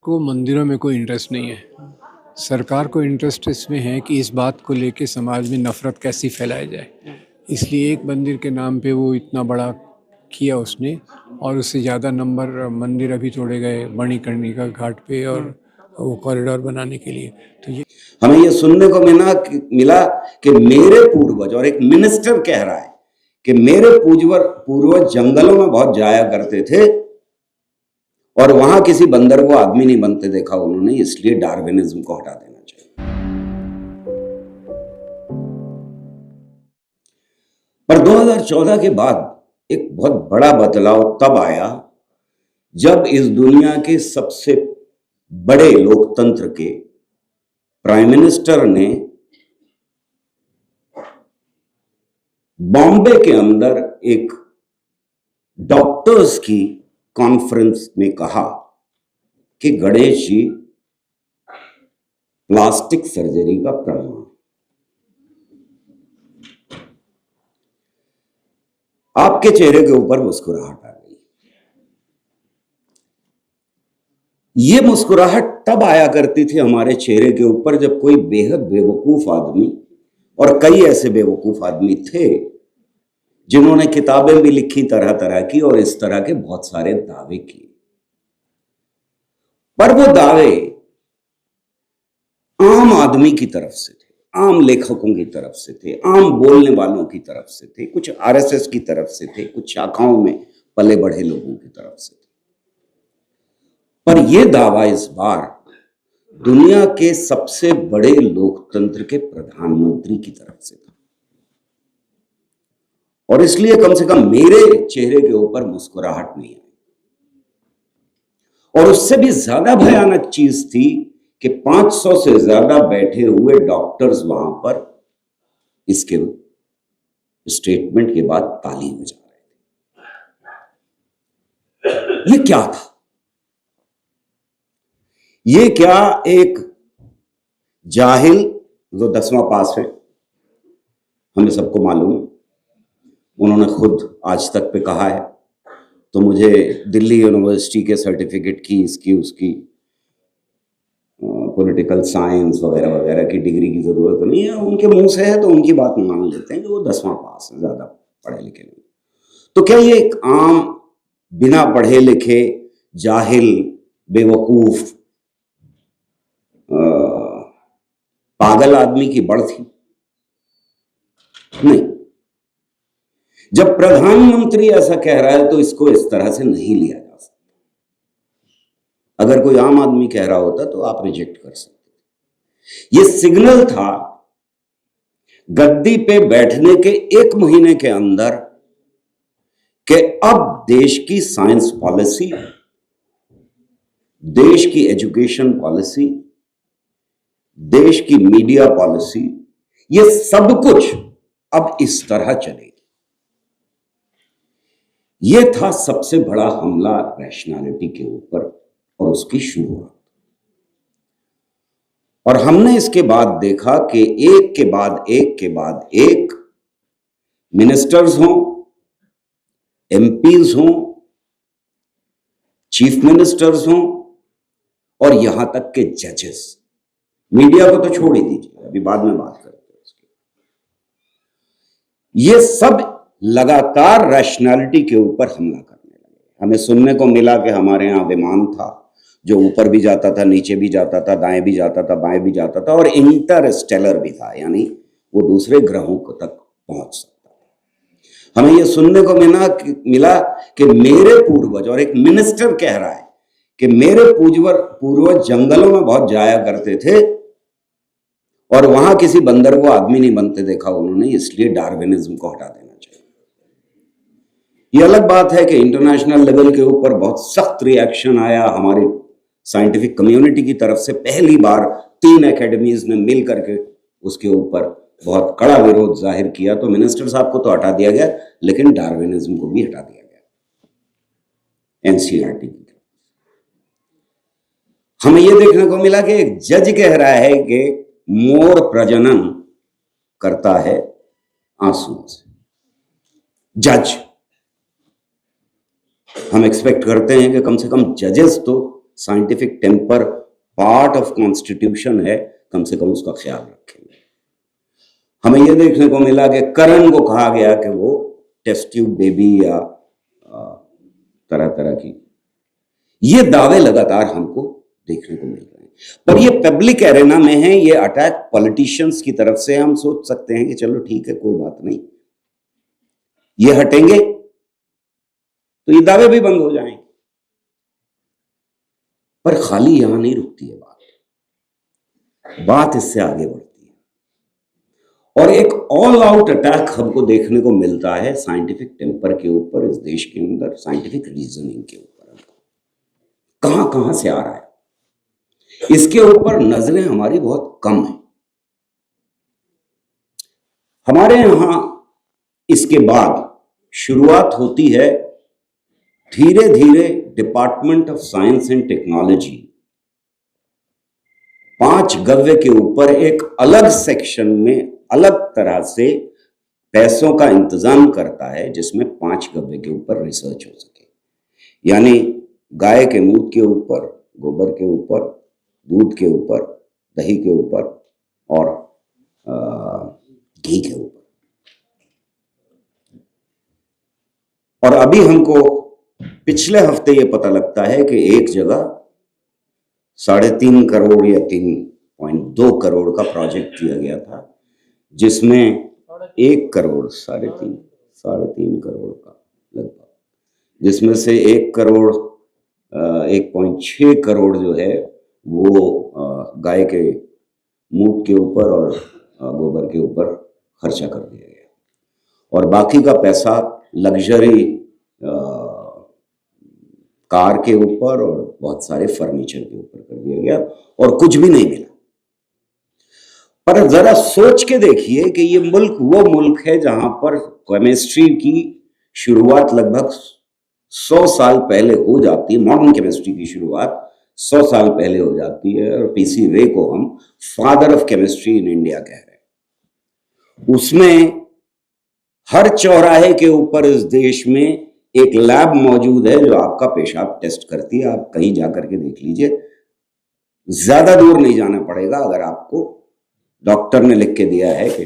को मंदिरों में कोई इंटरेस्ट नहीं है। सरकार को इंटरेस्ट इसमें है कि इस बात को लेके समाज में नफ़रत कैसी फैलाई जाए। इसलिए एक मंदिर के नाम पे वो इतना बड़ा किया उसने, और उससे ज़्यादा नंबर मंदिर अभी तोड़े गए मणिकर्णिका घाट पे और वो कॉरिडोर बनाने के लिए। तो ये हमें ये सुनने को मिला कि मेरे पूर्वज, और एक मिनिस्टर कह रहा है कि मेरे पूर्वज जंगलों में बहुत जाया करते थे और वहां किसी बंदर को आदमी नहीं बनते देखा उन्होंने, इसलिए डार्विनिज्म को हटा देना चाहिए। पर 2014 के बाद एक बहुत बड़ा बदलाव तब आया जब इस दुनिया के सबसे बड़े लोकतंत्र के प्राइम मिनिस्टर ने बॉम्बे के अंदर एक डॉक्टर्स की कॉन्फ्रेंस में कहा कि गणेश जी प्लास्टिक सर्जरी का प्रमाण। आपके चेहरे के ऊपर मुस्कुराहट आ गई। ये मुस्कुराहट तब आया करती थी हमारे चेहरे के ऊपर जब कोई बेहद बेवकूफ आदमी, और कई ऐसे बेवकूफ आदमी थे जिन्होंने किताबें भी लिखी तरह तरह की और इस तरह के बहुत सारे दावे किए, पर वो दावे आम आदमी की तरफ से थे, आम लेखकों की तरफ से थे, आम बोलने वालों की तरफ से थे, कुछ आरएसएस की तरफ से थे, कुछ शाखाओं में पले बढ़े लोगों की तरफ से थे। पर यह दावा इस बार दुनिया के सबसे बड़े लोकतंत्र के प्रधानमंत्री की तरफ से था, और इसलिए कम से कम मेरे चेहरे के ऊपर मुस्कुराहट नहीं आई। और उससे भी ज्यादा भयानक चीज थी कि 500 से ज्यादा बैठे हुए डॉक्टर्स वहां पर इसके स्टेटमेंट के बाद ताली बजा रहे थे। ये क्या था? ये क्या एक जाहिल जो 10वां पास है, हमें सबको मालूम है, उन्होंने खुद आज तक पे कहा है, तो मुझे दिल्ली यूनिवर्सिटी के सर्टिफिकेट की, इसकी उसकी पॉलिटिकल साइंस वगैरह वगैरह की डिग्री की जरूरत नहीं है। उनके मुंह से है तो उनकी बात मान लेते हैं कि वो 10वां पास है, ज्यादा पढ़े लिखे नहीं। तो क्या ये एक आम बिना पढ़े लिखे जाहिल बेवकूफ पागल आदमी की बढ़ थी? नहीं। जब प्रधानमंत्री ऐसा कह रहा है तो इसको इस तरह से नहीं लिया जा सकता। अगर कोई आम आदमी कह रहा होता तो आप रिजेक्ट कर सकते। ये सिग्नल था गद्दी पे बैठने के 1 महीने के अंदर कि अब देश की साइंस पॉलिसी, देश की एजुकेशन पॉलिसी, देश की मीडिया पॉलिसी, ये सब कुछ अब इस तरह चलेगी। यह था सबसे बड़ा हमला रैशनैलिटी के ऊपर और उसकी शुरुआत। और हमने इसके बाद देखा कि एक के बाद एक के बाद एक मिनिस्टर्स हों, एमपीज हों, चीफ मिनिस्टर्स हों, और यहां तक के जजेस, मीडिया को तो छोड़ ही दीजिए, अभी बाद में बात करते हैं उसकी, ये सब लगातार रैशनैलिटी के ऊपर हमला करने लगे। हमें सुनने को मिला कि हमारे यहां विमान था जो ऊपर भी जाता था, नीचे भी जाता था, दाएं भी जाता था, बाएं भी जाता था, और इंटरस्टेलर भी था, यानी वो दूसरे ग्रहों तक पहुंच सकता था। हमें यह सुनने को मिला कि मेरे पूर्वज, और एक मिनिस्टर कह रहा है कि मेरे पूर्वज जंगलों में बहुत जाया करते थे और वहां किसी बंदर को आदमी नहीं बनते देखा उन्होंने, इसलिए डार्विनिज्म को हटा देना चाहिए। यह अलग बात है कि इंटरनेशनल लेवल के ऊपर बहुत सख्त रिएक्शन आया हमारी साइंटिफिक कम्युनिटी की तरफ से। पहली बार 3 एकेडमीज ने मिल करके उसके ऊपर बहुत कड़ा विरोध जाहिर किया। तो मिनिस्टर साहब को तो हटा दिया गया, लेकिन डार्विनिज्म को भी हटा दिया गया एनसीईआरटी की। हमें यह देखने को मिला कि एक जज कह रहा है कि मोर प्रजनन करता है आंसुओं से। जज, हम एक्सपेक्ट करते हैं कि कम से कम जजेस तो scientific temper part of constitution है, कम से कम उसका ख्याल रखेंगे। हमें यह देखने को मिला कि करण को कहा गया कि वो टेस्ट ट्यूब बेबी या तरह तरह की ये दावे लगातार हमको देखने को मिल रहे हैं। पर ये पब्लिक एरेना में है, ये अटैक पॉलिटिशियंस की तरफ से। हम सोच सकते हैं कि चलो ठीक है, कोई बात नहीं, ये हटेंगे तो ये दावे भी बंद हो जाएंगे। पर खाली यहां नहीं रुकती है बात इससे आगे बढ़ती है और एक ऑल आउट अटैक हमको देखने को मिलता है साइंटिफिक टेम्पर के ऊपर इस देश के अंदर, साइंटिफिक रीजनिंग के ऊपर। कहां कहां से आ रहा है, इसके ऊपर नजरें हमारी बहुत कम है। हमारे यहां इसके बाद शुरुआत होती है धीरे धीरे department of science and technology 5 गव्य के ऊपर एक अलग सेक्शन में अलग तरह से पैसों का इंतजाम करता है, जिसमें 5 गव्य के ऊपर रिसर्च हो सके। यानी गाय के मूत्र के ऊपर, गोबर के ऊपर, दूध के ऊपर, दही के ऊपर और घी के ऊपर। और अभी हमको पिछले हफ्ते ये पता लगता है कि एक जगह 3.5 करोड़ या 3.2 करोड़ का प्रोजेक्ट किया गया था, जिसमें 1 करोड़, 3.5 करोड़ का लगभग, जिसमें से 1 करोड़ 1.6 करोड़ जो है वो गाय के मूत्र के ऊपर और गोबर के ऊपर खर्चा कर दिया गया और बाकी का पैसा लग्जरी कार के ऊपर और बहुत सारे फर्नीचर के ऊपर कर दिया गया और कुछ भी नहीं मिला। पर जरा सोच के देखिए कि ये मुल्क वो मुल्क है जहां पर केमिस्ट्री की शुरुआत लगभग 100 साल पहले हो जाती है, मॉडर्न केमिस्ट्री की शुरुआत 100 साल पहले हो जाती है और पीसी रे को हम father of chemistry in India कह रहे हैं। उसमें हर चौराहे के ऊपर इस देश में एक लैब मौजूद है जो आपका पेशाब टेस्ट करती है। आप कहीं जाकर के देख लीजिए, ज्यादा दूर नहीं जाना पड़ेगा। अगर आपको डॉक्टर ने लिख के दिया है कि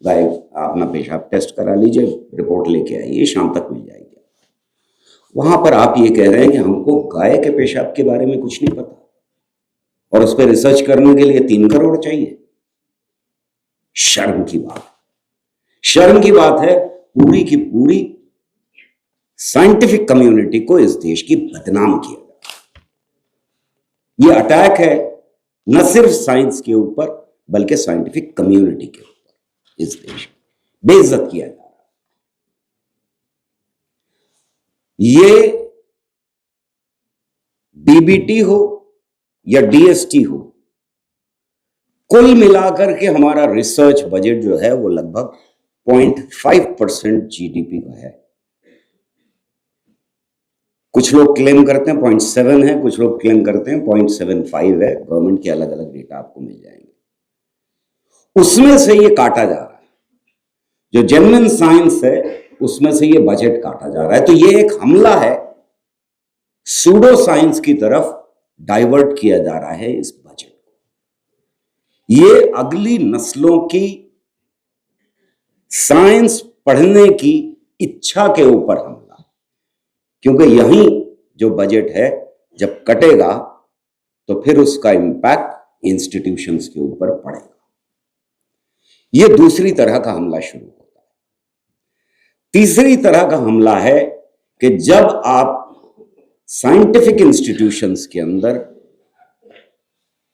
गाय अपना पेशाब टेस्ट करा लीजिए, रिपोर्ट लेके आइए, शाम तक मिल जाएगी। वहां पर आप ये कह रहे हैं कि हमको गाय के पेशाब के बारे में कुछ नहीं पता और उस पर रिसर्च करने के लिए 3 करोड़ चाहिए। शर्म की बात, शर्म की बात है। पूरी की पूरी साइंटिफिक कम्युनिटी को इस देश की बदनाम किया गया। ये अटैक है न सिर्फ साइंस के ऊपर बल्कि साइंटिफिक कम्युनिटी के ऊपर। इस देश बेइज्जत किया जा रहा है। ये डीबीटी हो या डीएसटी हो, कुल मिलाकर के हमारा रिसर्च बजट जो है वो लगभग 0.5% जीडीपी का है। कुछ लोग क्लेम करते हैं 0.7 है, कुछ लोग क्लेम करते हैं 0.75 है। गवर्नमेंट के अलग अलग डेटा आपको मिल जाएंगे। उसमें से ये काटा जा रहा है, जो जेन्युइन साइंस है उसमें से ये बजट काटा जा रहा है। तो ये एक हमला है, सूडो साइंस की तरफ डाइवर्ट किया जा रहा है इस बजट को। ये अगली नस्लों की साइंस पढ़ने की इच्छा के ऊपर हमला, क्योंकि यही जो बजट है जब कटेगा तो फिर उसका इंपैक्ट इंस्टीट्यूशंस के ऊपर पड़ेगा। यह दूसरी तरह का हमला शुरू होता है। तीसरी तरह का हमला है कि जब आप साइंटिफिक इंस्टीट्यूशंस के अंदर,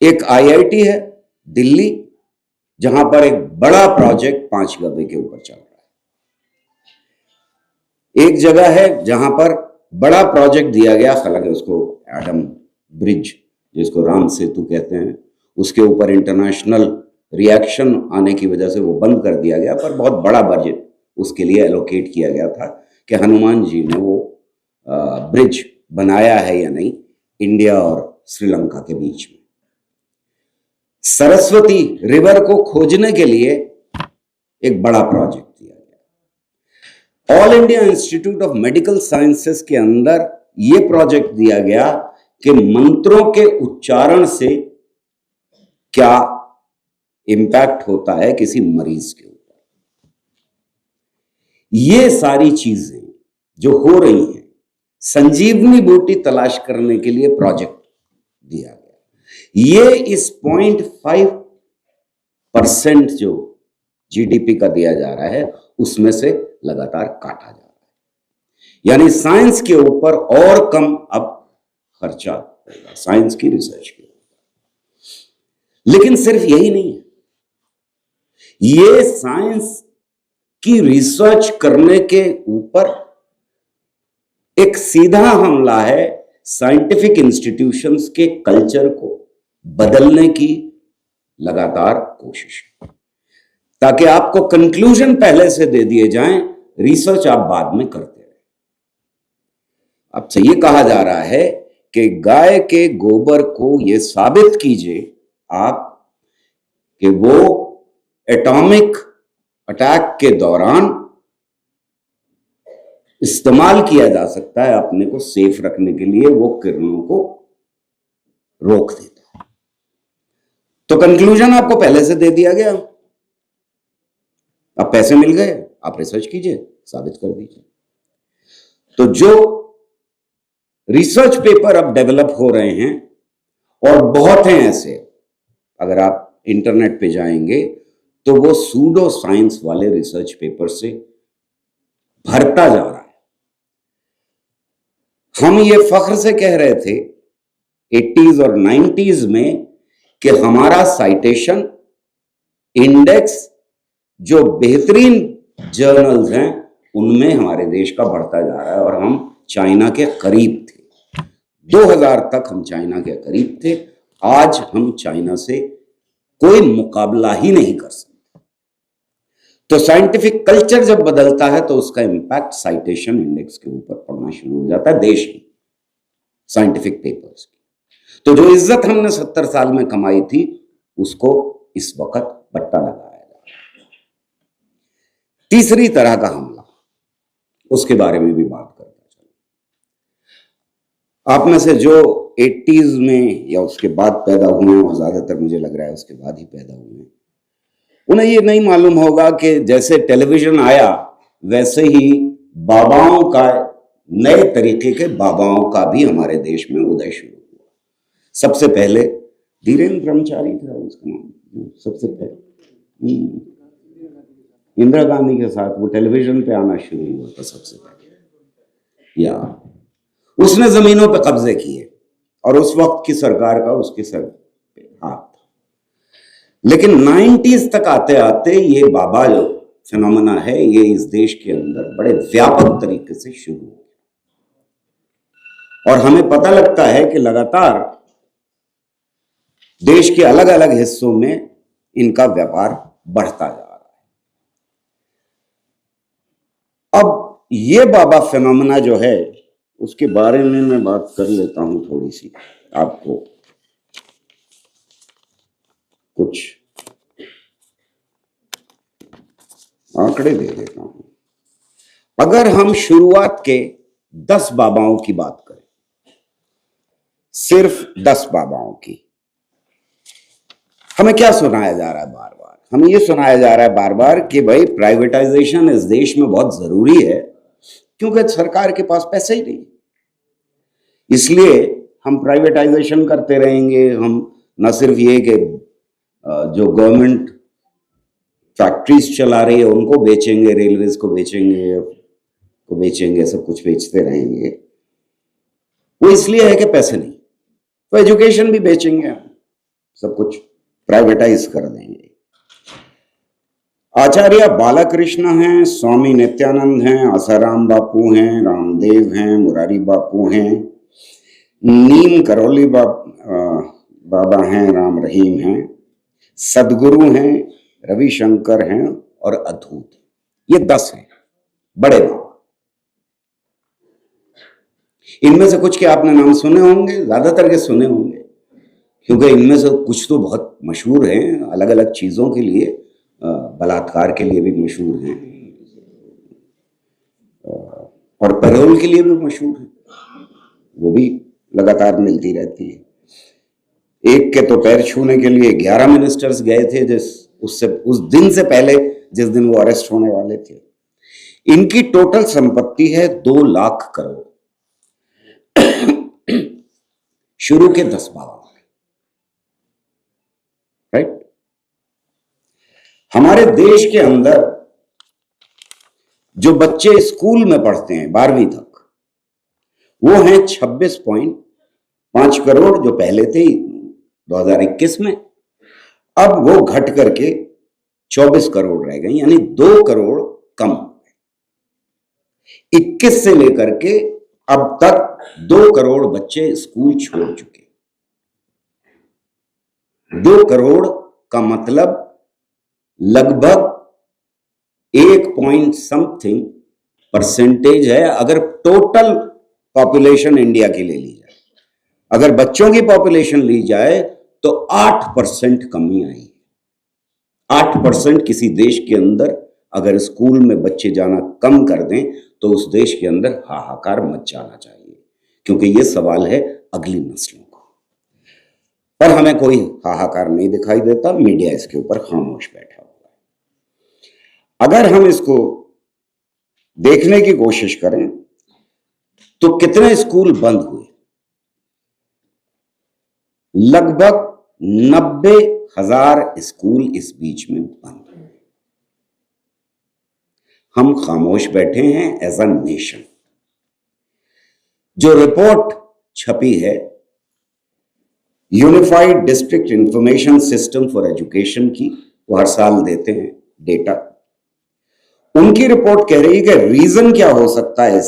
एक आईआईटी है दिल्ली जहां पर एक बड़ा प्रोजेक्ट 5 गव्य के ऊपर चल रहा है। एक जगह है जहां पर बड़ा प्रोजेक्ट दिया गया, हालांकि उसको एडम ब्रिज जिसको राम सेतु कहते हैं, उसके ऊपर इंटरनेशनल रिएक्शन आने की वजह से वो बंद कर दिया गया। पर बहुत बड़ा बजट उसके लिए एलोकेट किया गया था कि हनुमान जी ने वो ब्रिज बनाया है या नहीं इंडिया और श्रीलंका के बीच में। सरस्वती रिवर को खोजने के लिए एक बड़ा प्रोजेक्ट दिया गया। All India institute of medical sciences के अंदर यह प्रोजेक्ट दिया गया कि मंत्रों के उच्चारण से क्या इंपैक्ट होता है किसी मरीज के ऊपर। ये सारी चीजें जो हो रही हैं, संजीवनी बूटी तलाश करने के लिए प्रोजेक्ट दिया गया। ये इस 0.5% जो जीडीपी का दिया जा रहा है उसमें से लगातार काटा जा रहा है। यानी साइंस के ऊपर और कम अब खर्चा होगा, साइंस की रिसर्च के ऊपर। लेकिन सिर्फ यही नहीं है, ये साइंस की रिसर्च करने के ऊपर एक सीधा हमला है साइंटिफिक इंस्टीट्यूशंस के कल्चर को बदलने की लगातार कोशिश, ताकि आपको कंक्लूजन पहले से दे दिए जाएं, रिसर्च आप बाद में करते रहे। अब से ये कहा जा रहा है कि गाय के गोबर को ये साबित कीजिए आप कि वो एटॉमिक अटैक के दौरान इस्तेमाल किया जा सकता है अपने को सेफ रखने के लिए, वो किरणों को रोक देता है। तो कंक्लूजन आपको पहले से दे दिया गया, अब पैसे मिल गए, आप रिसर्च कीजिए, साबित कर दीजिए। तो जो रिसर्च पेपर अब डेवलप हो रहे हैं, और बहुत हैं ऐसे, अगर आप इंटरनेट पे जाएंगे तो वो सूडो साइंस वाले रिसर्च पेपर से भरता जा रहा है। हम ये फख्र से कह रहे थे 80s और 90s में कि हमारा साइटेशन इंडेक्स जो बेहतरीन जर्नल्स हैं उनमें हमारे देश का बढ़ता जा रहा है, और हम चाइना के करीब थे। 2000 तक हम चाइना के करीब थे, आज हम चाइना से कोई मुकाबला ही नहीं कर सकते। तो साइंटिफिक कल्चर जब बदलता है तो उसका इंपैक्ट साइटेशन इंडेक्स के ऊपर पड़ना शुरू हो जाता है, देश की साइंटिफिक पेपर्स की। तो जो इज्जत हमने 70 साल में कमाई थी उसको इस वक्त बट्टा लगाया जा रहा है। तीसरी तरह का हमला, उसके बारे में भी बात करना चाहिए। आप में से जो 80s में या उसके बाद पैदा हुए हैं, और ज्यादातर मुझे लग रहा है उसके बाद ही पैदा हुए हैं, उन्हें ये नहीं मालूम होगा कि जैसे टेलीविजन आया वैसे ही बाबाओं का, नए तरीके के बाबाओं का भी हमारे देश में उदय शुरू हुआ। सबसे पहले धीरेन्द्र ब्रह्मचारी था उसका नाम, सबसे पहले इंदिरा गांधी के साथ वो टेलीविजन पे आना शुरू हुआ था सबसे पहले। या उसने जमीनों पे कब्जे किए और उस वक्त की सरकार का उसके सर पे हाथ था। लेकिन 90s तक आते आते ये बाबा जो फिनोमेना है ये इस देश के अंदर बड़े व्यापक तरीके से शुरू हो गया, और हमें पता लगता है कि लगातार देश के अलग अलग हिस्सों में इनका व्यापार बढ़ता जा रहा है। अब ये बाबा फिनोमेना जो है उसके बारे में मैं बात कर लेता हूं, थोड़ी सी आपको कुछ आंकड़े दे देता हूं। अगर हम शुरुआत के 10 बाबाओं की बात करें, सिर्फ 10 बाबाओं की, हमें क्या सुनाया जा रहा है बार बार? हमें ये सुनाया जा रहा है बार बार कि भाई प्राइवेटाइजेशन इस देश में बहुत जरूरी है, क्योंकि सरकार के पास पैसे ही नहीं, इसलिए हम प्राइवेटाइजेशन करते रहेंगे। हम न सिर्फ ये कि जो गवर्नमेंट फैक्ट्रीज चला रही है उनको बेचेंगे, रेलवेज को बेचेंगे, सब कुछ बेचते रहेंगे। वो इसलिए है कि पैसे नहीं, तो एजुकेशन भी बेचेंगे, सब कुछ प्राइवेटाइज कर देंगे। आचार्य बालकृष्ण हैं, स्वामी नित्यानंद हैं, आसाराम बापू हैं, रामदेव हैं, मुरारी बापू हैं, नीम करौली बाबा हैं, राम रहीम हैं, सदगुरु हैं, रविशंकर हैं और अद्भुत। ये 10 हैं बड़े बाबा। इनमें से कुछ के आपने नाम सुने होंगे, ज्यादातर के सुने होंगे, क्योंकि इनमें से कुछ तो बहुत मशहूर हैं, अलग अलग चीजों के लिए, बलात्कार के लिए भी मशहूर हैं और पैरोल के लिए भी मशहूर हैं, वो भी लगातार मिलती रहती है। एक के तो पैर छूने के लिए 11 मिनिस्टर्स गए थे उस दिन से पहले जिस दिन वो अरेस्ट होने वाले थे। इनकी टोटल संपत्ति है 2 लाख करोड़ शुरू के 10-12 में, राइट। हमारे देश के अंदर जो बच्चे स्कूल में पढ़ते हैं 12वीं तक, वो हैं 26.5 करोड़, जो पहले थे 2021 में। अब वो घट करके 24 करोड़ रह गए, यानी 2 करोड़ कम हो गए। 21 से लेकर के अब तक 2 करोड़ बच्चे स्कूल छोड़ चुके। 2 करोड़ का मतलब लगभग 1 पॉइंट समथिंग परसेंटेज है, अगर टोटल पॉपुलेशन इंडिया की ले ली जाए। अगर बच्चों की पॉपुलेशन ली जाए तो 8% कमी आई है। 8% किसी देश के अंदर अगर स्कूल में बच्चे जाना कम कर दें तो उस देश के अंदर हाहाकार मच जाना चाहिए, क्योंकि ये सवाल है अगली नस्लों का। पर हमें कोई हाहाकार नहीं दिखाई देता, मीडिया इसके ऊपर खामोश बैठा हुआ है। अगर हम इसको देखने की कोशिश करें तो कितने स्कूल बंद हुए? लगभग 90,000 स्कूल इस बीच में बंद हुए। हम खामोश बैठे हैं एज अ नेशन। जो रिपोर्ट छपी है unified district information system for education की, वो हर साल देते हैं डेटा, उनकी रिपोर्ट कह रही है कि रीजन क्या हो सकता है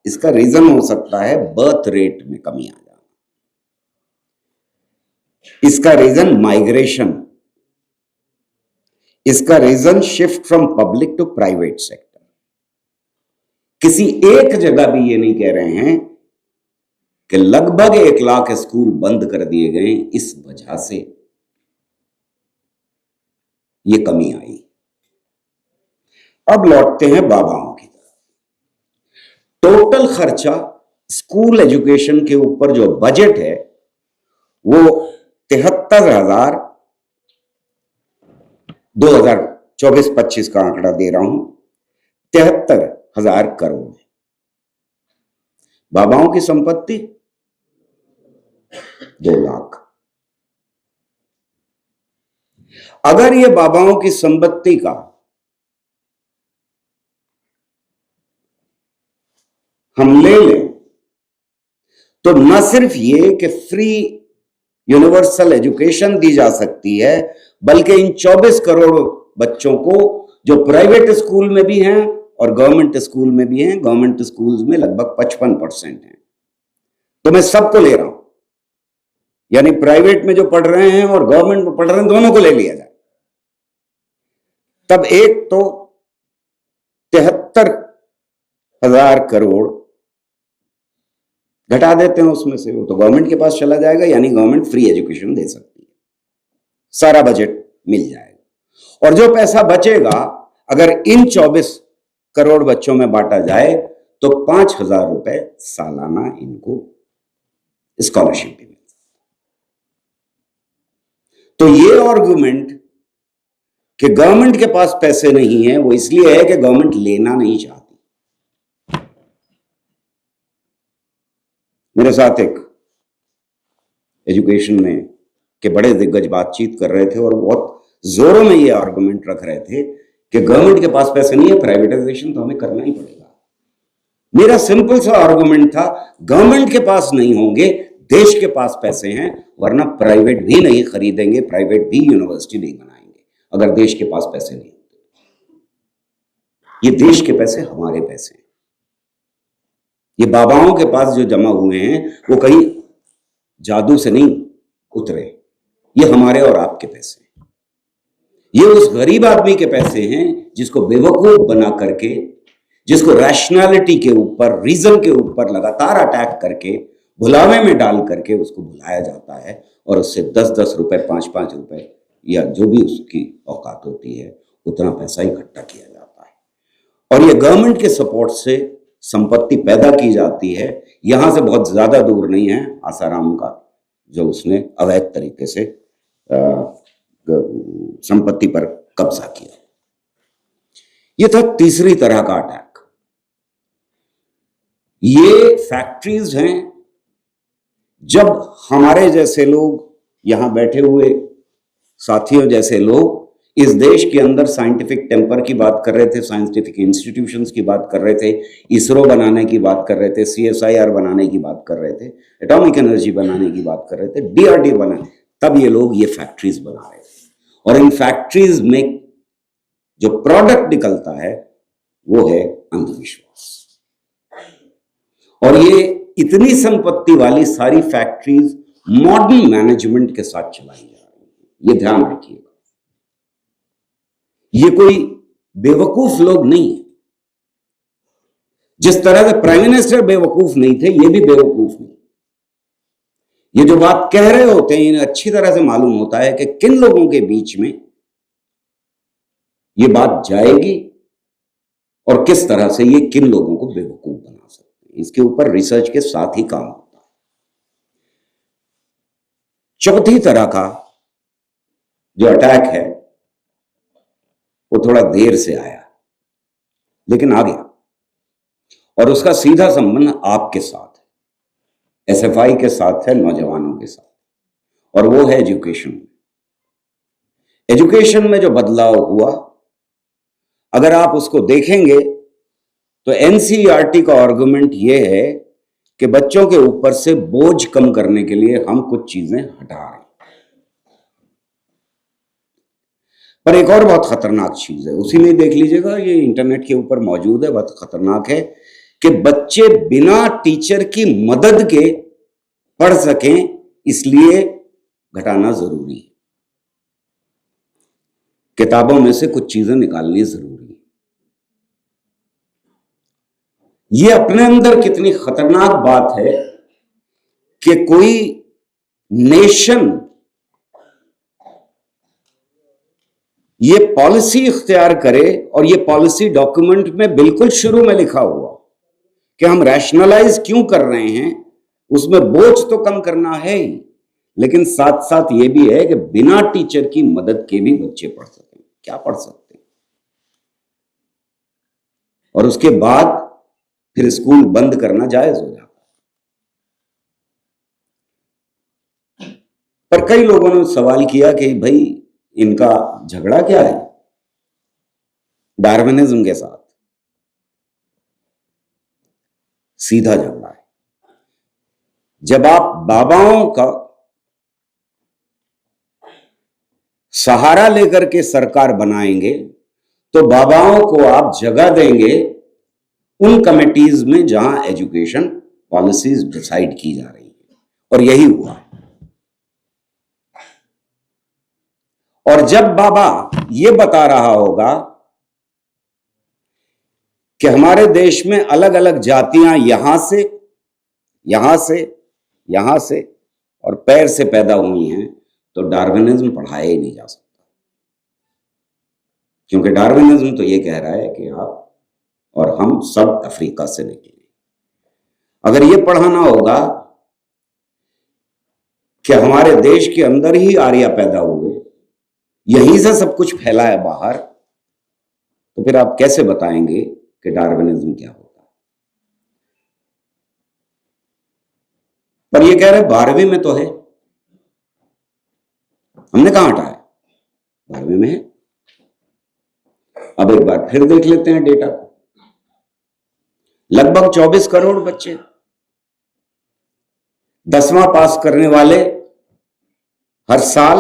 इसका रीजन हो सकता है बर्थ रेट में कमी आ जाना। इसका रीजन माइग्रेशन, इसका reason shift from public to private sector. किसी एक जगह भी ये नहीं कह रहे हैं कि लगभग 1 लाख स्कूल बंद कर दिए गए, इस वजह से ये कमी आई। अब लौटते हैं बाबाओं की तरफ। टोटल खर्चा स्कूल एजुकेशन के ऊपर जो बजट है वो 73,000, 2024-25 का आंकड़ा दे रहा हूं, 73,000 करोड़ है। बाबाओं की संपत्ति 2 लाख। अगर ये बाबाओं की संपत्ति का हम ले लें तो न सिर्फ ये कि फ्री यूनिवर्सल एजुकेशन दी जा सकती है, बल्कि इन 24 करोड़ बच्चों को जो प्राइवेट स्कूल में भी हैं और गवर्नमेंट स्कूल में भी हैं, गवर्नमेंट स्कूल्स में लगभग 55% हैं, तो मैं सबको ले रहा हूं, यानी प्राइवेट में जो पढ़ रहे हैं और गवर्नमेंट में पढ़ रहे हैं, दोनों को ले लिया जाए। तब एक तो 73,000 करोड़ घटा देते हैं उसमें से, वो तो गवर्नमेंट के पास चला जाएगा, यानी गवर्नमेंट फ्री एजुकेशन दे सकती है, सारा बजट मिल जाएगा। और जो पैसा बचेगा अगर इन 24 करोड़ बच्चों में बांटा जाए तो 5,000 रुपए सालाना इनको स्कॉलरशिप भी मिलती। तो ये आर्गुमेंट कि गवर्नमेंट के पास पैसे नहीं है, वो इसलिए है कि गवर्नमेंट लेना नहीं चाहती। मेरे साथ एक एजुकेशन में के बड़े दिग्गज बातचीत कर रहे थे और बहुत जोरों में ये आर्गुमेंट रख रहे थे कि गवर्नमेंट के पास पैसे नहीं है, प्राइवेटाइजेशन तो हमें करना ही पड़ेगा। मेरा सिंपल सा आर्गुमेंट था, गवर्नमेंट के पास नहीं होंगे, देश के पास पैसे हैं, वरना प्राइवेट भी नहीं खरीदेंगे, प्राइवेट भी यूनिवर्सिटी नहीं बनाएंगे अगर देश के पास पैसे नहीं होते। ये देश के पैसे हमारे पैसे हैं, ये बाबाओं के पास जो जमा हुए हैं वो कहीं जादू से नहीं उतरे, ये हमारे और आपके पैसे हैं। ये उस गरीब आदमी के पैसे हैं जिसको बेवकूफ बना करके, जिसको रैशनैलिटी के ऊपर, रीजन के ऊपर लगातार अटैक करके, भुलावे में डाल करके उसको भुलाया जाता है और उससे 10-10 रुपए, 5-5 रुपए या जो भी उसकी औकात होती है उतना पैसा इकट्ठा किया जाता है। और ये गवर्नमेंट के सपोर्ट से संपत्ति पैदा की जाती है, यहां से बहुत ज्यादा दूर नहीं है आसाराम का, जो उसने अवैध तरीके से संपत्ति पर कब्जा किया। यह था तीसरी तरह का अटैक। ये फैक्ट्रीज हैं, जब हमारे जैसे लोग, यहां बैठे हुए साथियों जैसे लोग इस देश के अंदर साइंटिफिक टेम्पर की बात कर रहे थे, साइंटिफिक इंस्टीट्यूशंस की बात कर रहे थे, इसरो बनाने की बात कर रहे थे, CSIR बनाने की बात कर रहे थे, एटॉमिक एनर्जी बनाने की बात कर रहे थे, DRDO बनाने, तब ये लोग ये फैक्ट्रीज बना रहे थे। और इन फैक्ट्रीज में जो प्रोडक्ट निकलता है वो है अंधविश्वास। और ये इतनी संपत्ति वाली सारी फैक्ट्रीज मॉडल मैनेजमेंट के साथ चलाई जा रही है, ये ध्यान रखिएगा। ये कोई बेवकूफ लोग नहीं है। जिस तरह से प्राइम मिनिस्टर बेवकूफ नहीं थे, ये भी बेवकूफ नहीं। ये जो बात कह रहे होते हैं, इन्हें अच्छी तरह से मालूम होता है कि किन लोगों के बीच में ये बात जाएगी और किस तरह से ये किन लोगों को बेवकूफ बना सकते हैं। इसके ऊपर रिसर्च के साथ ही काम होता है। चौथी तरह का जो अटैक है वो थोड़ा देर से आया, लेकिन आ गया, और उसका सीधा संबंध आपके साथ है, SFI के साथ है, नौजवानों के साथ, और वो है एजुकेशन। एजुकेशन में जो बदलाव हुआ, अगर आप उसको देखेंगे तो NCERT का आर्गुमेंट ये है कि बच्चों के ऊपर से बोझ कम करने के लिए हम कुछ चीजें हटा रहे हैं। पर एक और बहुत खतरनाक चीज है, उसी में देख लीजिएगा, ये इंटरनेट के ऊपर मौजूद है, बहुत खतरनाक है, कि बच्चे बिना टीचर की मदद के पढ़ सकें, इसलिए घटाना जरूरी है। किताबों में से कुछ चीजें निकालनी जरूरी है। ये अपने अंदर कितनी खतरनाक बात है कि कोई नेशन ये पॉलिसी इख्तियार करे, और ये पॉलिसी डॉक्यूमेंट में बिल्कुल शुरू में लिखा हुआ कि हम रैशनलाइज क्यों कर रहे हैं, उसमें बोझ तो कम करना है ही, लेकिन साथ साथ ये भी है कि बिना टीचर की मदद के भी बच्चे पढ़ सकें। क्या पढ़ सकते हैं? और उसके बाद फिर स्कूल बंद करना जायज हो जाता है। पर कई लोगों ने सवाल किया कि भाई इनका झगड़ा क्या है डार्विनिज्म के साथ? सीधा झगड़ा है। जब आप बाबाओं का सहारा लेकर के सरकार बनाएंगे तो बाबाओं को आप जगह देंगे उन कमिटीज में जहां एजुकेशन पॉलिसीज डिसाइड की जा रही है, और यही हुआ है। और जब बाबा ये बता रहा होगा कि हमारे देश में अलग अलग जातियां यहां से यहां से यहां से और पैर से पैदा हुई हैं, तो डार्विनिज्म पढ़ाया ही नहीं जा सकता, क्योंकि डार्विनिज्म तो ये कह रहा है कि आप और हम सब अफ्रीका से निकले। अगर ये पढ़ाना होगा कि हमारे देश के अंदर ही आर्य पैदा हुए, यहीं से सब कुछ फैला है बाहर, तो फिर आप कैसे बताएंगे कि डार्विनिज्म क्या होता है? पर ये कह रहे 12वीं में तो है, हमने कहां हटाया? 12वीं में है। अब एक बार फिर देख लेते हैं डेटा को। लगभग 24 करोड़ बच्चे 10वां पास करने वाले हर साल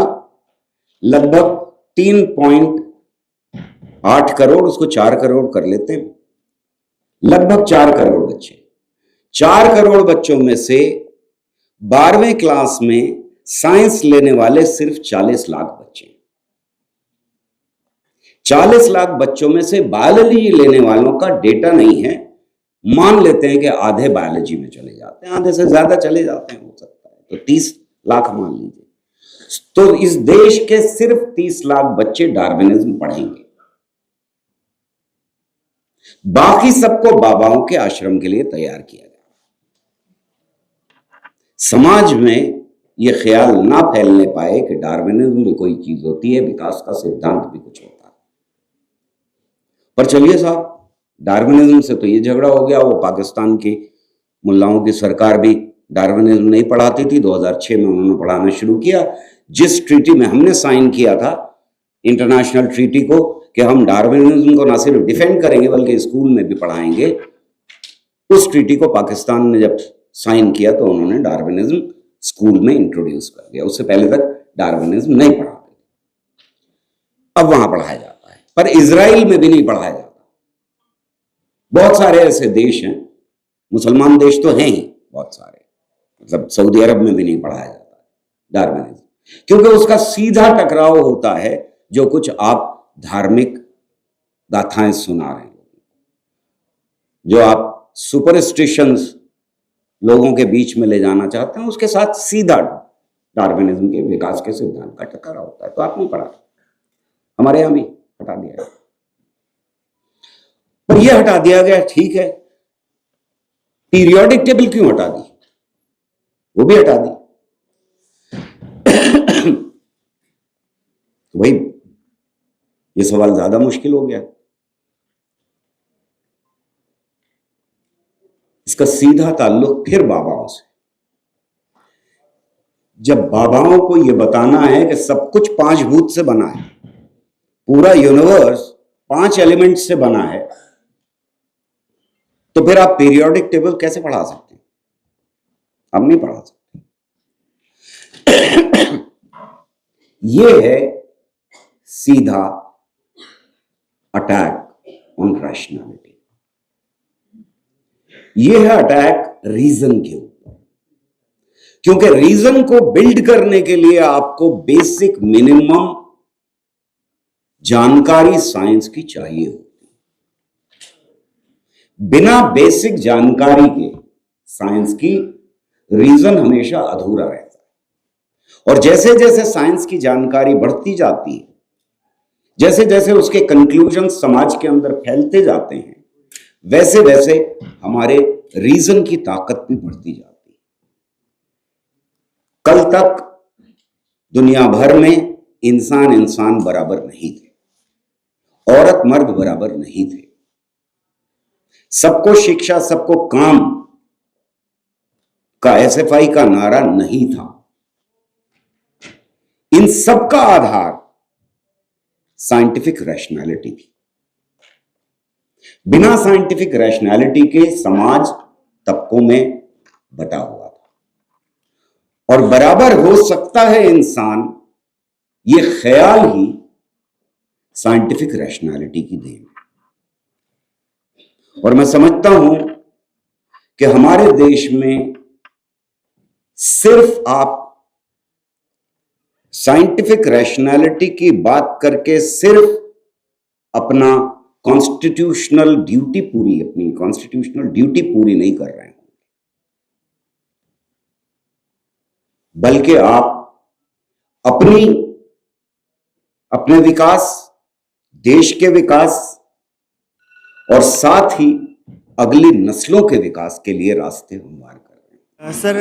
लगभग 3.8 करोड़, उसको 4 करोड़ कर लेते हैं, लगभग 4 करोड़ बच्चे। 4 करोड़ बच्चों में से 12वें क्लास में साइंस लेने वाले सिर्फ 40 लाख बच्चे। 40 लाख बच्चों में से बायोलॉजी लेने वालों का डेटा नहीं है। मान लेते हैं कि आधे बायोलॉजी में चले जाते हैं, आधे से ज्यादा चले जाते हैं, हो सकता है, तो 30 लाख मान लीजिए। तो इस देश के सिर्फ 30 लाख बच्चे डार्विनिज्म पढ़ेंगे। बाकी सबको बाबाओं के आश्रम के लिए तैयार किया जा रहा है। समाज में यह ख्याल ना फैलने पाए कि डार्विनिज्म भी कोई चीज होती है, विकास का सिद्धांत भी कुछ होता है। पर चलिए साहब, डार्विनिज्म से तो ये झगड़ा हो गया। वो पाकिस्तान की मुल्लाओं की सरकार भी डार्विनिज्म नहीं पढ़ाती थी। 2006 में उन्होंने पढ़ाना शुरू किया। जिस ट्रीटी में हमने साइन किया था, इंटरनेशनल ट्रीटी को, कि हम डार्विनिज्म को ना सिर्फ डिफेंड करेंगे बल्कि स्कूल में भी पढ़ाएंगे, उस ट्रीटी को पाकिस्तान ने जब साइन किया तो उन्होंने डार्विनिज्म स्कूल में इंट्रोड्यूस कर दिया। उससे पहले तक डार्विनिज्म नहीं पढ़ाते, अब वहां पढ़ाया जाता है। पर इजराइल में भी नहीं पढ़ाया जाता। बहुत सारे ऐसे देश हैं, मुसलमान देश तो हैं ही बहुत सारे, मतलब सऊदी अरब में भी नहीं पढ़ाया जाता डार्विनिज्म, क्योंकि उसका सीधा टकराव होता है जो कुछ आप धार्मिक गाथाएं सुना रहे हैं, जो आप सुपरस्टिशंस लोगों के बीच में ले जाना चाहते हैं, उसके साथ सीधा डार्विनिज्म के विकास के सिद्धांत का टकराव होता है। तो आप नहीं पढ़ा, हमारे यहां भी हटा दिया गया। पर यह हटा दिया गया, ठीक है, पीरियोडिक टेबल क्यों हटा दी? वो भी हटा दी। तो भाई ये सवाल ज्यादा मुश्किल हो गया। इसका सीधा ताल्लुक फिर बाबाओं से। जब बाबाओं को यह बताना है कि सब कुछ 5 भूत से बना है, पूरा यूनिवर्स 5 एलिमेंट से बना है, तो फिर आप पीरियोडिक टेबल कैसे पढ़ा सकते हैं? आप नहीं पढ़ा सकते। यह है सीधा अटैक ऑन रैशनैलिटी। यह है अटैक रीजन के ऊपर, क्योंकि रीजन को बिल्ड करने के लिए आपको बेसिक मिनिमम जानकारी साइंस की चाहिए होती है। बिना बेसिक जानकारी के साइंस की रीजन हमेशा अधूरा रहता है। और जैसे जैसे साइंस की जानकारी बढ़ती जाती है, जैसे जैसे उसके कंक्लूजन समाज के अंदर फैलते जाते हैं, वैसे वैसे हमारे रीजन की ताकत भी बढ़ती जाती है। कल तक दुनिया भर में इंसान इंसान बराबर नहीं थे, औरत मर्द बराबर नहीं थे, सबको शिक्षा सबको काम का एसएफआई का नारा नहीं था। इन सब का आधार साइंटिफिक रैशनैलिटी थी। बिना साइंटिफिक रैशनैलिटी के समाज तबकों में बटा हुआ था। और बराबर हो सकता है इंसान, यह ख्याल ही साइंटिफिक रैशनैलिटी की देन है। और मैं समझता हूं कि हमारे देश में सिर्फ आप साइंटिफिक रैशनैलिटी की बात करके सिर्फ अपना कॉन्स्टिट्यूशनल ड्यूटी पूरी नहीं कर रहे हैं, बल्कि आप अपने विकास, देश के विकास और साथ ही अगली नस्लों के विकास के लिए रास्ते हमवार कर रहे हैं। सर,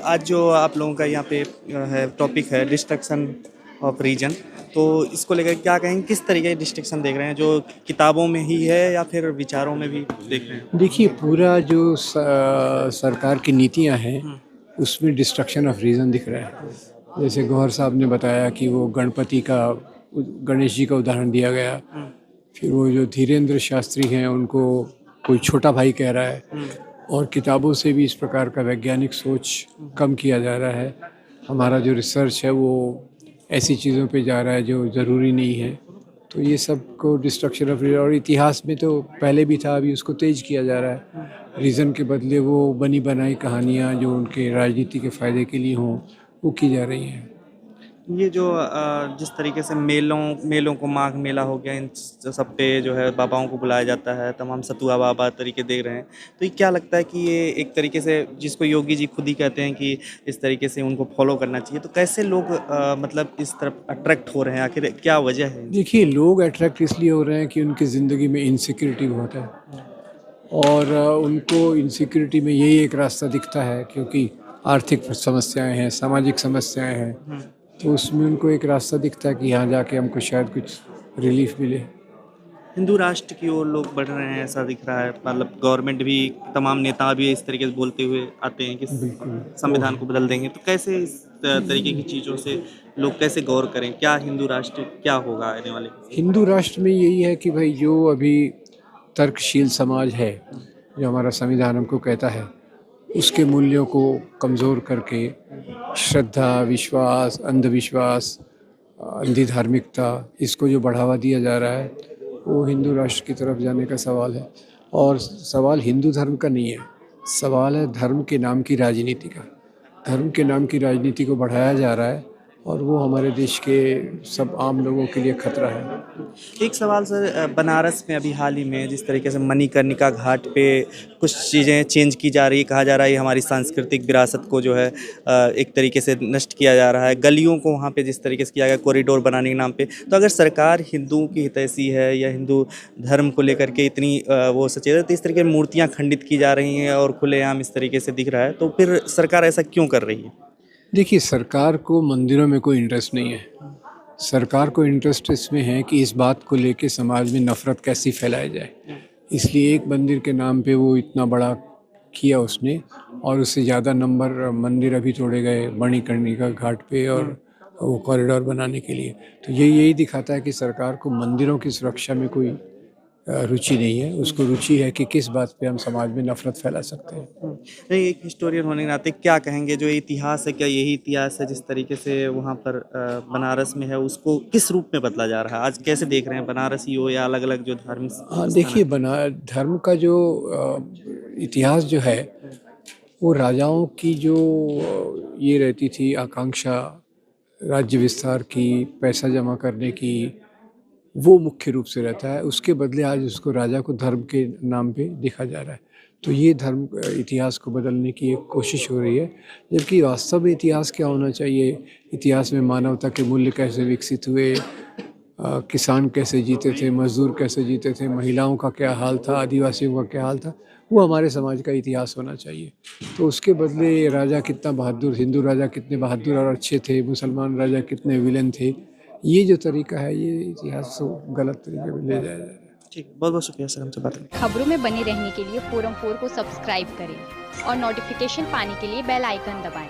आज जो आप लोगों का यहाँ पे है टॉपिक है डिस्ट्रक्शन ऑफ रीजन, तो इसको लेकर क्या कहेंगे, किस तरीके की डिस्ट्रक्शन देख रहे हैं? जो किताबों में ही है या फिर विचारों में भी देख रहे हैं? देखिए, पूरा जो सरकार की नीतियां हैं उसमें डिस्ट्रक्शन ऑफ रीज़न दिख रहा है। जैसे गौहर साहब ने बताया कि वो गणेश जी का उदाहरण दिया गया, फिर वो जो धीरेन्द्र शास्त्री हैं उनको कोई छोटा भाई कह रहा है, और किताबों से भी इस प्रकार का वैज्ञानिक सोच कम किया जा रहा है। हमारा जो रिसर्च है वो ऐसी चीज़ों पे जा रहा है जो ज़रूरी नहीं है। तो ये सब को डिस्ट्रक्शन ऑफ रीजन, और इतिहास में तो पहले भी था, अभी उसको तेज किया जा रहा है। रीज़न के बदले वो बनी बनाई कहानियाँ जो उनके राजनीति के फ़ायदे के लिए हों, वो की जा रही हैं। ये जो जिस तरीके से मेलों को माघ मेला हो गया, इन सब पे जो है बाबाओं को बुलाया जाता है, तमाम सतुआ बाबा तरीके देख रहे हैं, तो ये क्या लगता है कि ये एक तरीके से, जिसको योगी जी खुद ही कहते हैं कि इस तरीके से उनको फॉलो करना चाहिए, तो कैसे लोग मतलब इस तरफ अट्रैक्ट हो रहे हैं, आखिर क्या वजह है? देखिए, लोग अट्रैक्ट इसलिए हो रहे हैं कि उनकी ज़िंदगी में इनसिक्योरिटी बहुत है और उनको इनसिक्योरिटी में यही एक रास्ता दिखता है, क्योंकि आर्थिक समस्याएं हैं, सामाजिक समस्याएं हैं, तो उसमें उनको एक रास्ता दिखता है कि यहाँ जाके हमको शायद कुछ रिलीफ मिले। हिंदू राष्ट्र की ओर लोग बढ़ रहे हैं, ऐसा दिख रहा है, मतलब गवर्नमेंट भी, तमाम नेता भी इस तरीके से बोलते हुए आते हैं कि संविधान को बदल देंगे, तो कैसे इस तरीके की चीज़ों से लोग कैसे गौर करें, क्या हिंदू राष्ट्र क्या होगा आने वाले? हिंदू राष्ट्र में यही है कि भाई जो अभी तर्कशील समाज है, जो हमारा संविधान हमको कहता है, उसके मूल्यों को कमज़ोर करके श्रद्धा, विश्वास, अंधविश्वास, अंधी धार्मिकता, इसको जो बढ़ावा दिया जा रहा है, वो हिंदू राष्ट्र की तरफ जाने का सवाल है। और सवाल हिंदू धर्म का नहीं है, सवाल है धर्म के नाम की राजनीति का। धर्म के नाम की राजनीति को बढ़ाया जा रहा है और वो हमारे देश के सब आम लोगों के लिए खतरा है। एक सवाल सर, बनारस में अभी हाल ही में जिस तरीके से मणिकर्णिका घाट पे कुछ चीज़ें चेंज की जा रही है, कहा जा रहा है ये हमारी सांस्कृतिक विरासत को जो है एक तरीके से नष्ट किया जा रहा है, गलियों को वहाँ पे जिस तरीके से किया गया कॉरिडोर बनाने के नाम पे, तो अगर सरकार हिंदुओं की हितैषी है या हिंदू धर्म को लेकर के इतनी वो सचेत है, तो इस तरीके की मूर्तियाँ खंडित की जा रही हैं और खुलेआम इस तरीके से दिख रहा है, तो फिर सरकार ऐसा क्यों कर रही है? देखिए, सरकार को मंदिरों में कोई इंटरेस्ट नहीं है। सरकार को इंटरेस्ट इसमें है कि इस बात को लेके समाज में नफ़रत कैसी फैलाई जाए। इसलिए एक मंदिर के नाम पे वो इतना बड़ा किया उसने, और उससे ज़्यादा नंबर मंदिर अभी तोड़े गए मणिकर्णिका घाट पे और वो कॉरिडोर बनाने के लिए। तो यही दिखाता है कि सरकार को मंदिरों की सुरक्षा में कोई रुचि नहीं है। उसको रुचि है कि किस बात पे हम समाज में नफ़रत फैला सकते हैं। नहीं, एक हिस्टोरियन होने के नाते क्या कहेंगे, जो इतिहास है, क्या यही इतिहास है जिस तरीके से वहाँ पर बनारस में है, उसको किस रूप में बदला जा रहा है? आज कैसे देख रहे हैं, बनारसी हो या अलग अलग जो धार्मिक हाँ, देखिए, धर्म का जो इतिहास जो है, वो राजाओं की जो ये रहती थी आकांक्षा राज्य विस्तार की, पैसा जमा करने की, वो मुख्य रूप से रहता है। उसके बदले आज उसको राजा को धर्म के नाम पे देखा जा रहा है। तो ये धर्म इतिहास को बदलने की एक कोशिश हो रही है, जबकि वास्तव में इतिहास क्या होना चाहिए? इतिहास में मानवता के मूल्य कैसे विकसित हुए, किसान कैसे जीते थे, मजदूर कैसे जीते थे, महिलाओं का क्या हाल था, आदिवासियों का क्या हाल था, वो हमारे समाज का इतिहास होना चाहिए। तो उसके बदले राजा कितना बहादुर, हिंदू राजा कितने बहादुर और अच्छे थे, मुसलमान राजा कितने विलन थे, ये जो तरीका है, ये इतिहास को गलत तरीके में ले जाया जा रहा है। ठीक, बहुत बहुत शुक्रिया सर हमसे बात करने। खबरों में बने रहने के लिए फोरम 4 को सब्सक्राइब करें और नोटिफिकेशन पाने के लिए बेल आइकन दबाएं।